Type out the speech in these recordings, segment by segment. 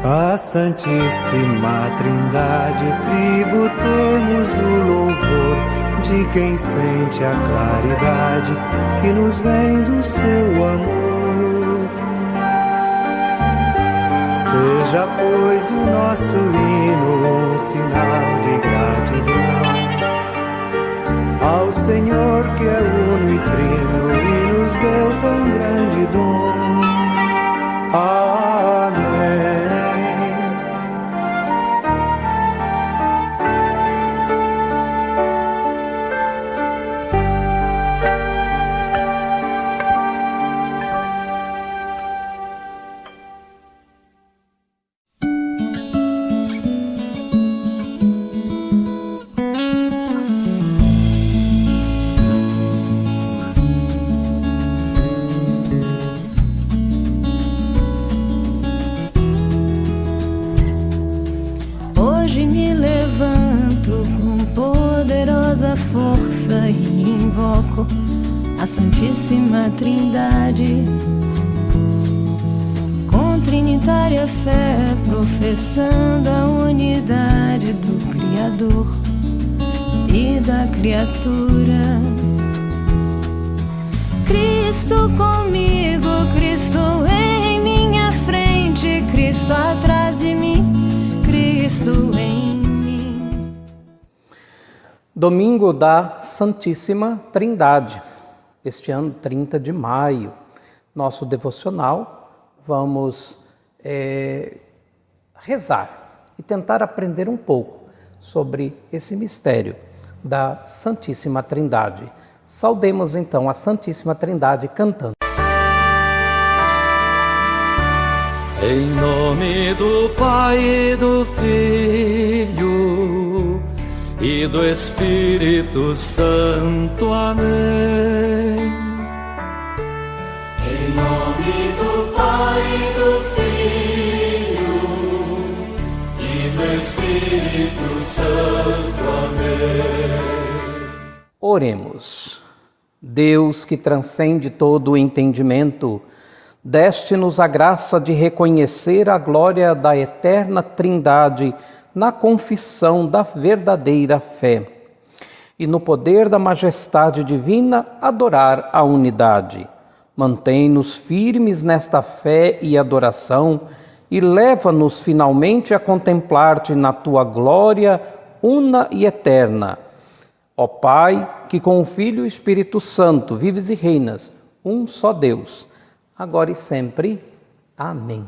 À Santíssima Trindade tributemos o louvor de quem sente a claridade que nos vem do seu amor. Seja, pois, o nosso hino um sinal de gratidão ao Senhor que é uno e trino e nos deu tão grande dom. Amém. Força e invoco a Santíssima Trindade, com trinitária fé, professando a unidade do Criador e da criatura. Cristo comigo, Cristo em minha frente, Cristo atrás de mim, Cristo em mim. Domingo da Santíssima Trindade, este ano 30 de maio, nosso devocional, vamos rezar e tentar aprender um pouco sobre esse mistério da Santíssima Trindade. Saudemos então a Santíssima Trindade cantando. Em nome do Pai e do Filho e do Espírito Santo. Amém. Em nome do Pai e do Filho e do Espírito Santo. Amém. Oremos. Deus que transcende todo o entendimento, deste-nos a graça de reconhecer a glória da eterna Trindade na confissão da verdadeira fé, e no poder da majestade divina adorar a unidade. Mantém-nos firmes nesta fé e adoração e leva-nos finalmente a contemplar-te na tua glória una e eterna. Ó Pai, que com o Filho e o Espírito Santo vives e reinas, um só Deus, agora e sempre. Amém.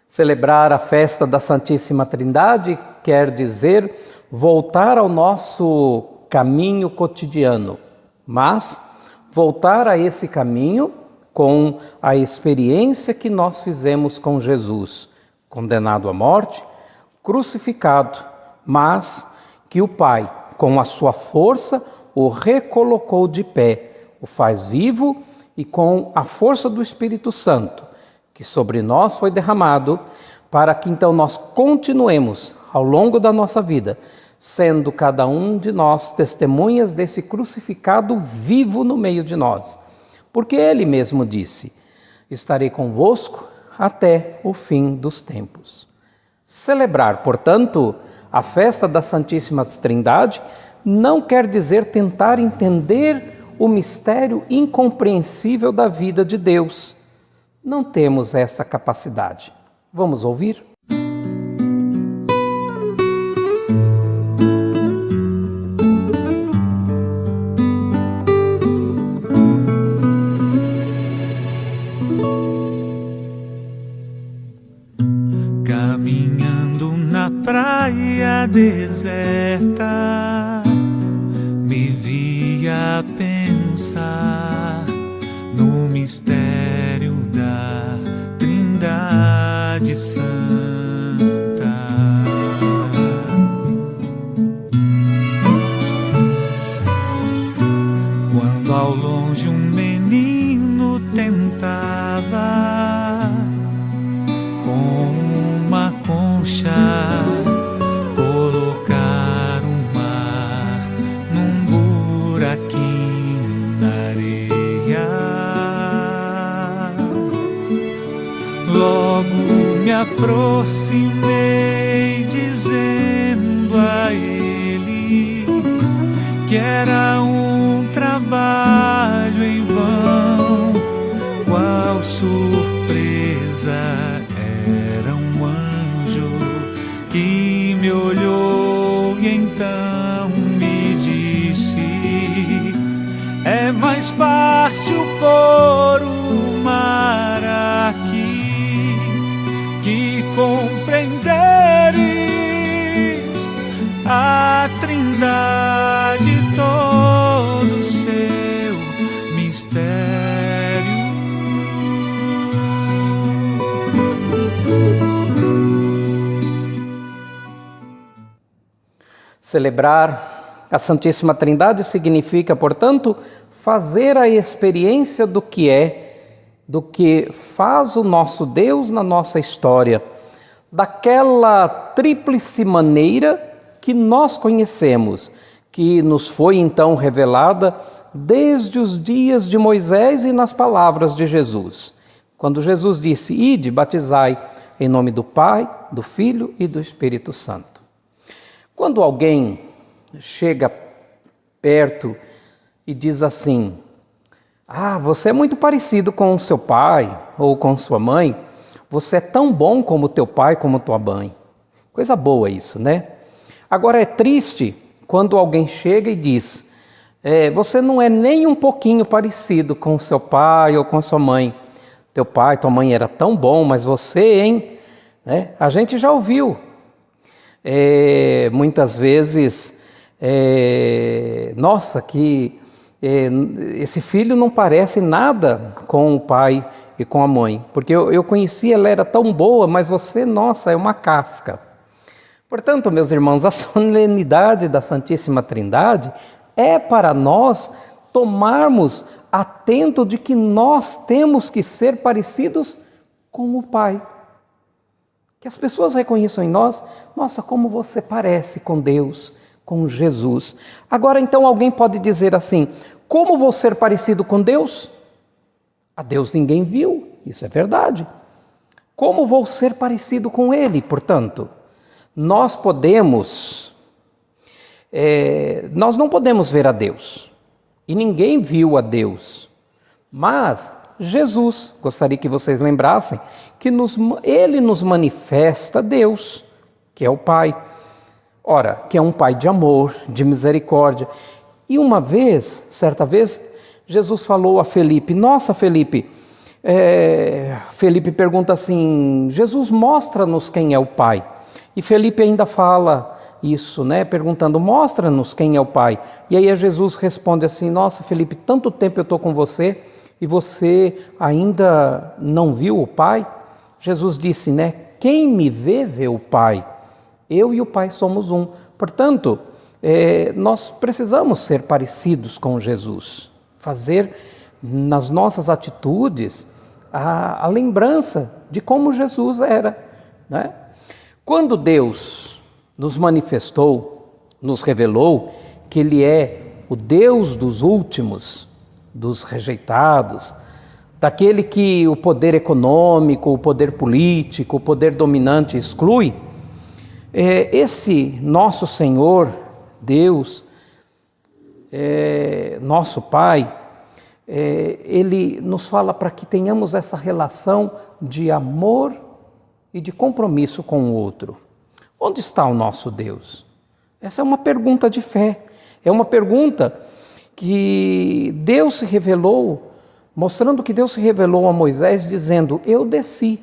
Celebrar a festa da Santíssima Trindade quer dizer voltar ao nosso caminho cotidiano, mas voltar a esse caminho com a experiência que nós fizemos com Jesus, condenado à morte, crucificado, mas que o Pai, com a sua força, o recolocou de pé, o faz vivo e com a força do Espírito Santo, que sobre nós foi derramado, para que então nós continuemos ao longo da nossa vida, sendo cada um de nós testemunhas desse crucificado vivo no meio de nós. Porque ele mesmo disse: estarei convosco até o fim dos tempos. Celebrar, portanto, a festa da Santíssima Trindade não quer dizer tentar entender o mistério incompreensível da vida de Deus. Não temos essa capacidade. Vamos ouvir? Caminhando na praia deserta, me vi a pensar no mistério da Trindade Santa. Quando ao longe um menino tentava com uma concha colocar o mar num buraquinho na areia, logo me aproximei dizendo a ele que era um trabalho em vão. Qual surpresa! Era um anjo que me olhou e então me disse: é mais fácil pôr o mar aqui que compreenderes a Trindade e todo o seu mistério. Celebrar a Santíssima Trindade significa, portanto, fazer a experiência do que faz o nosso Deus na nossa história, daquela tríplice maneira que nós conhecemos, que nos foi então revelada desde os dias de Moisés e nas palavras de Jesus. Quando Jesus disse: ide, batizai em nome do Pai, do Filho e do Espírito Santo. Quando alguém chega perto e diz assim: você é muito parecido com o seu pai ou com sua mãe, você é tão bom como teu pai, como tua mãe. Coisa boa isso, né? Agora é triste quando alguém chega e diz: você não é nem um pouquinho parecido com o seu pai ou com a sua mãe. Teu pai, tua mãe era tão bom, mas você, hein? A gente já ouviu. Muitas vezes, esse filho não parece nada com o pai e com a mãe, porque eu conheci, ela era tão boa, mas você, é uma casca. Portanto, meus irmãos, a solenidade da Santíssima Trindade é para nós tomarmos atento de que nós temos que ser parecidos com o Pai. Que as pessoas reconheçam em nós: como você parece com Deus, com Jesus. Agora, então, alguém pode dizer assim: como vou ser parecido com Deus? A Deus ninguém viu, isso é verdade. Como vou ser parecido com Ele, portanto? Nós não podemos ver a Deus, e ninguém viu a Deus, mas Jesus, gostaria que vocês lembrassem, que Ele nos manifesta Deus, que é o Pai. Ora, que é um Pai de amor, de misericórdia. E certa vez, Jesus falou a Felipe: Felipe, Felipe pergunta assim: Jesus, mostra-nos quem é o Pai. E Felipe ainda fala isso, né? Perguntando, mostra-nos quem é o Pai. E aí Jesus responde assim, nossa, Felipe, tanto tempo eu estou com você e você ainda não viu o Pai? Jesus disse, né? Quem me vê, vê o Pai. Eu e o Pai somos um. Portanto, nós precisamos ser parecidos com Jesus. Fazer nas nossas atitudes a lembrança de como Jesus era, né? Quando Deus nos manifestou, nos revelou que Ele é o Deus dos últimos, dos rejeitados, daquele que o poder econômico, o poder político, o poder dominante exclui, esse nosso Senhor, Deus, nosso Pai, Ele nos fala para que tenhamos essa relação de amor e de compromisso com o outro. Onde está o nosso Deus? Essa é uma pergunta de fé, é uma pergunta que Deus se revelou, mostrando que Deus se revelou a Moisés dizendo, eu desci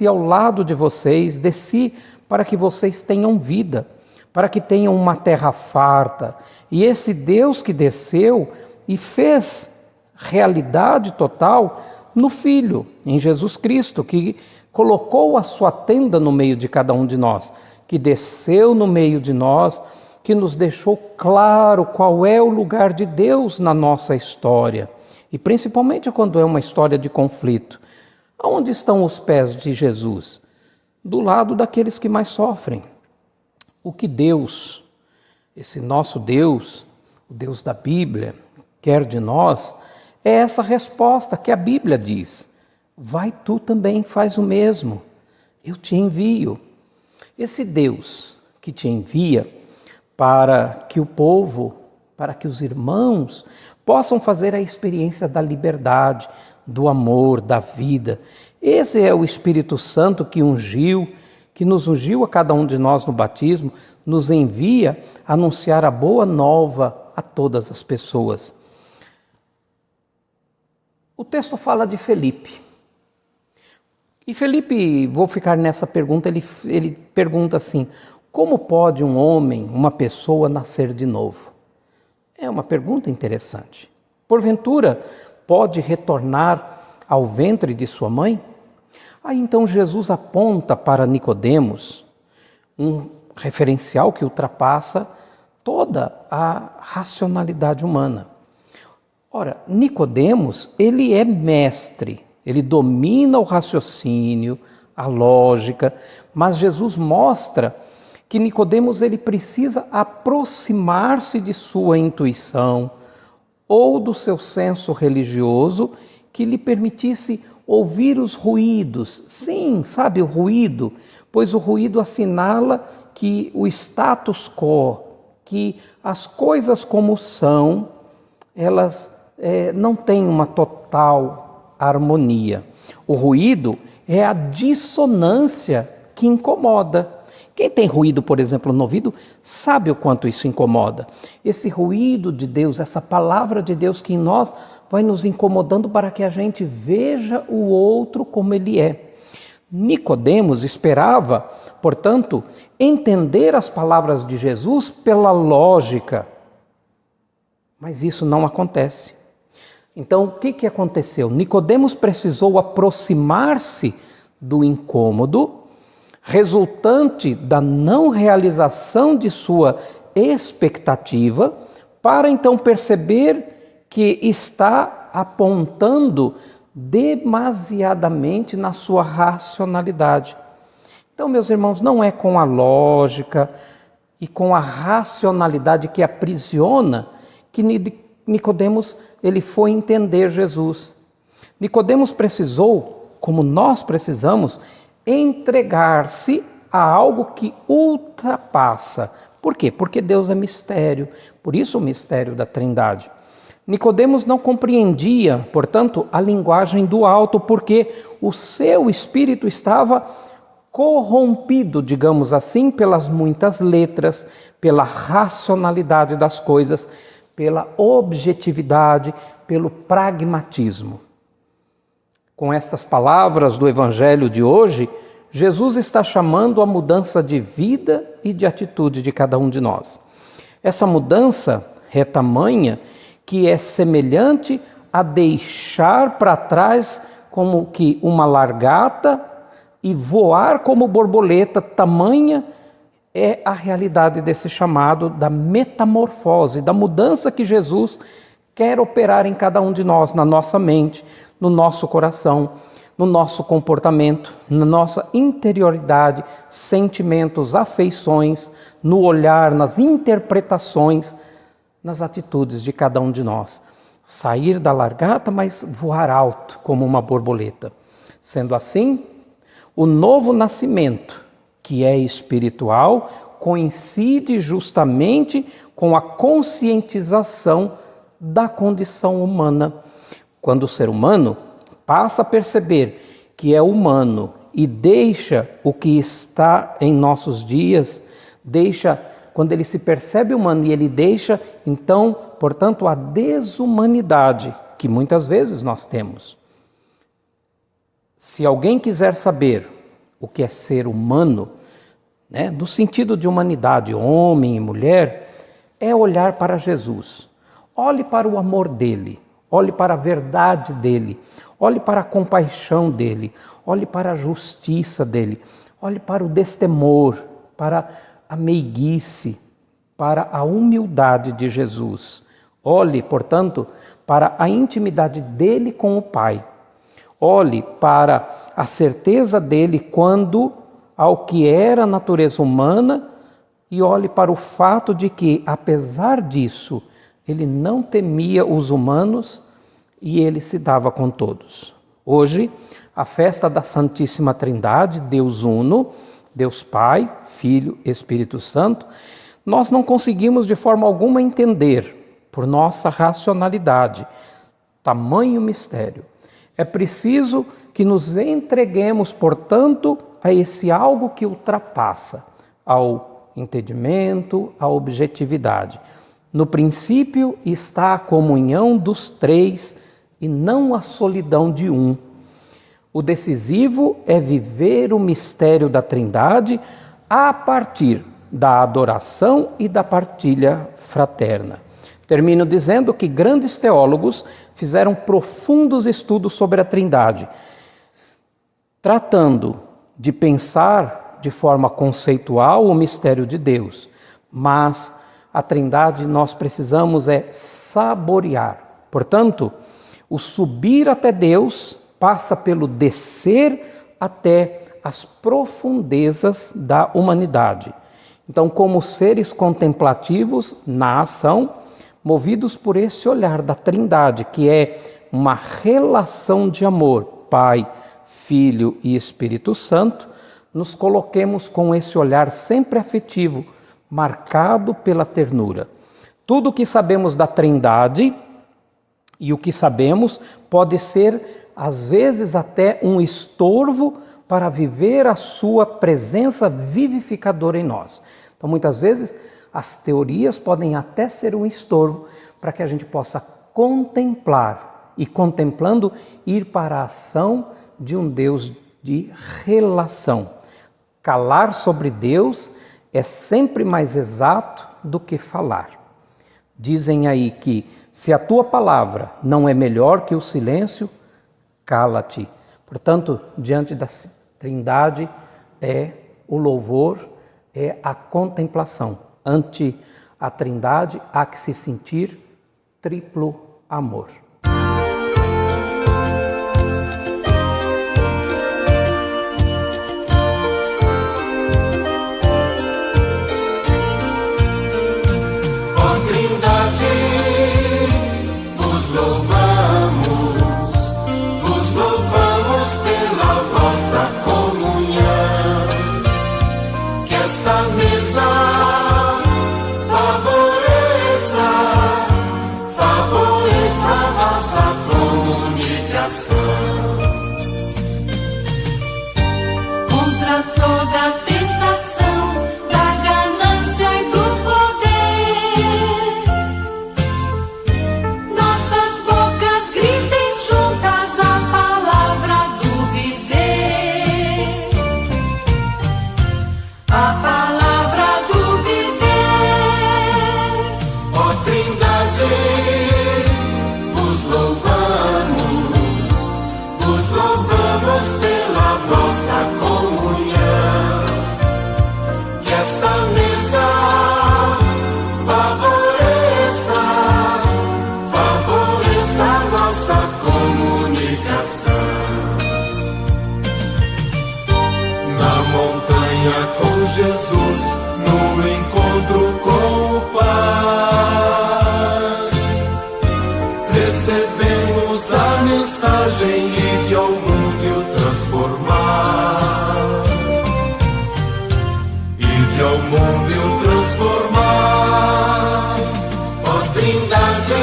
ao lado de vocês, desci para que vocês tenham vida, para que tenham uma terra farta. E esse Deus que desceu e fez realidade total no Filho, em Jesus Cristo, que colocou a sua tenda no meio de cada um de nós, que desceu no meio de nós, que nos deixou claro qual é o lugar de Deus na nossa história. E principalmente quando é uma história de conflito. Aonde estão os pés de Jesus? Do lado daqueles que mais sofrem. O que Deus, esse nosso Deus, o Deus da Bíblia, quer de nós, é essa resposta que a Bíblia diz. Vai tu também, faz o mesmo. Eu te envio. Esse Deus que te envia para que o povo, para que os irmãos possam fazer a experiência da liberdade, do amor, da vida. Esse é o Espírito Santo que nos ungiu a cada um de nós no batismo, nos envia a anunciar a boa nova a todas as pessoas. O texto fala de Felipe. E Felipe, vou ficar nessa pergunta, ele pergunta assim, como pode um homem, uma pessoa nascer de novo? É uma pergunta interessante. Porventura, pode retornar ao ventre de sua mãe? Aí então Jesus aponta para Nicodemos, um referencial que ultrapassa toda a racionalidade humana. Ora, Nicodemos, ele é mestre, ele domina o raciocínio, a lógica, mas Jesus mostra que Nicodemos ele precisa aproximar-se de sua intuição ou do seu senso religioso que lhe permitisse ouvir os ruídos. Sim, sabe o ruído? Pois o ruído assinala que o status quo, que as coisas como são, elas não têm uma total harmonia. O ruído é a dissonância que incomoda. Quem tem ruído, por exemplo, no ouvido, sabe o quanto isso incomoda. Esse ruído de Deus, essa palavra de Deus que em nós vai nos incomodando para que a gente veja o outro como ele é. Nicodemos esperava, portanto, entender as palavras de Jesus pela lógica. Mas isso não acontece. Então, o que aconteceu? Nicodemos precisou aproximar-se do incômodo resultante da não realização de sua expectativa, para então perceber que está apontando demasiadamente na sua racionalidade. Então, meus irmãos, não é com a lógica e com a racionalidade que aprisiona que Nicodemos ele foi entender Jesus. Nicodemos precisou, como nós precisamos, entregar-se a algo que ultrapassa. Por quê? Porque Deus é mistério, por isso o mistério da Trindade. Nicodemos não compreendia, portanto, a linguagem do alto, porque o seu espírito estava corrompido, digamos assim, pelas muitas letras, pela racionalidade das coisas, pela objetividade, pelo pragmatismo. Com estas palavras do Evangelho de hoje, Jesus está chamando a mudança de vida e de atitude de cada um de nós. Essa mudança é tamanha que é semelhante a deixar para trás como que uma largata e voar como borboleta. Tamanha é a realidade desse chamado da metamorfose, da mudança que Jesus quer operar em cada um de nós, na nossa mente, no nosso coração, no nosso comportamento, na nossa interioridade, sentimentos, afeições, no olhar, nas interpretações, nas atitudes de cada um de nós. Sair da largata, mas voar alto como uma borboleta. Sendo assim, o novo nascimento, que é espiritual, coincide justamente com a conscientização da condição humana. Quando o ser humano passa a perceber que é humano e deixa o que está em nossos dias, quando ele se percebe humano e ele deixa, então, portanto, a desumanidade que muitas vezes nós temos. Se alguém quiser saber o que é ser humano, no sentido de humanidade, homem e mulher, é olhar para Jesus. Olhe para o amor dele, olhe para a verdade dele, olhe para a compaixão dele, olhe para a justiça dele, olhe para o destemor, para a meiguice, para a humildade de Jesus. Olhe, portanto, para a intimidade dele com o Pai. Olhe para a certeza dele quando ao que era a natureza humana e olhe para o fato de que, apesar disso, ele não temia os humanos e ele se dava com todos. Hoje, a festa da Santíssima Trindade, Deus Uno, Deus Pai, Filho, Espírito Santo, nós não conseguimos de forma alguma entender por nossa racionalidade. Tamanho mistério. É preciso que nos entreguemos, portanto, a esse algo que ultrapassa ao entendimento, à objetividade. No princípio está a comunhão dos três e não a solidão de um. O decisivo é viver o mistério da Trindade a partir da adoração e da partilha fraterna. Termino dizendo que grandes teólogos fizeram profundos estudos sobre a Trindade, tratando de pensar de forma conceitual o mistério de Deus, mas a Trindade nós precisamos saborear. Portanto, o subir até Deus passa pelo descer até as profundezas da humanidade. Então, como seres contemplativos na ação, movidos por esse olhar da Trindade, que é uma relação de amor, Pai, Filho e Espírito Santo, nos coloquemos com esse olhar sempre afetivo, marcado pela ternura. Tudo o que sabemos da Trindade e o que sabemos pode ser, às vezes, até um estorvo para viver a sua presença vivificadora em nós. Então, muitas vezes, as teorias podem até ser um estorvo para que a gente possa contemplar e, contemplando, ir para a ação de um Deus de relação. Calar sobre Deus é sempre mais exato do que falar. Dizem aí que se a tua palavra não é melhor que o silêncio, cala-te. Portanto, diante da Trindade é o louvor, é a contemplação. Ante a Trindade há que se sentir triplo amor. Favoreça recebemos a mensagem e de ao mundo e o transformar. E de ao mundo e o transformar. Ó Trindade,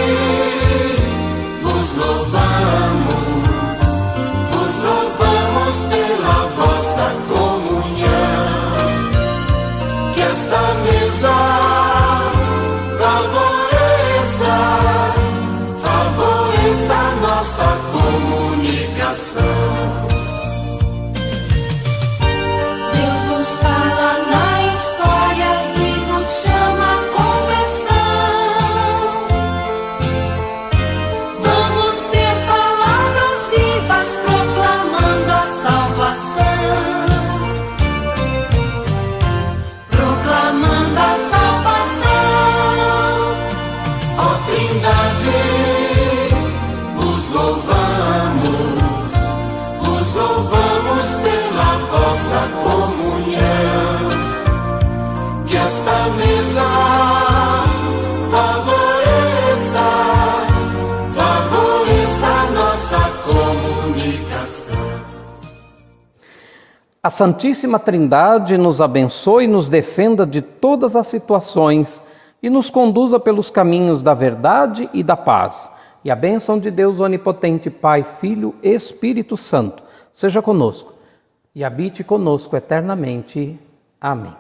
vos louvamos pela vossa comunhão. Que esta mesa favoreça a nossa comunicação. Deus nos fala na história e nos chama à conversão. Vamos ser palavras vivas proclamando a salvação. Proclamando a salvação. Ó Trindade, vos louvamos pela vossa comunhão. Que esta mesa favoreça a nossa comunicação. A Santíssima Trindade nos abençoe e nos defenda de todas as situações e nos conduza pelos caminhos da verdade e da paz. E a bênção de Deus Onipotente, Pai, Filho e Espírito Santo, seja conosco e habite conosco eternamente. Amém.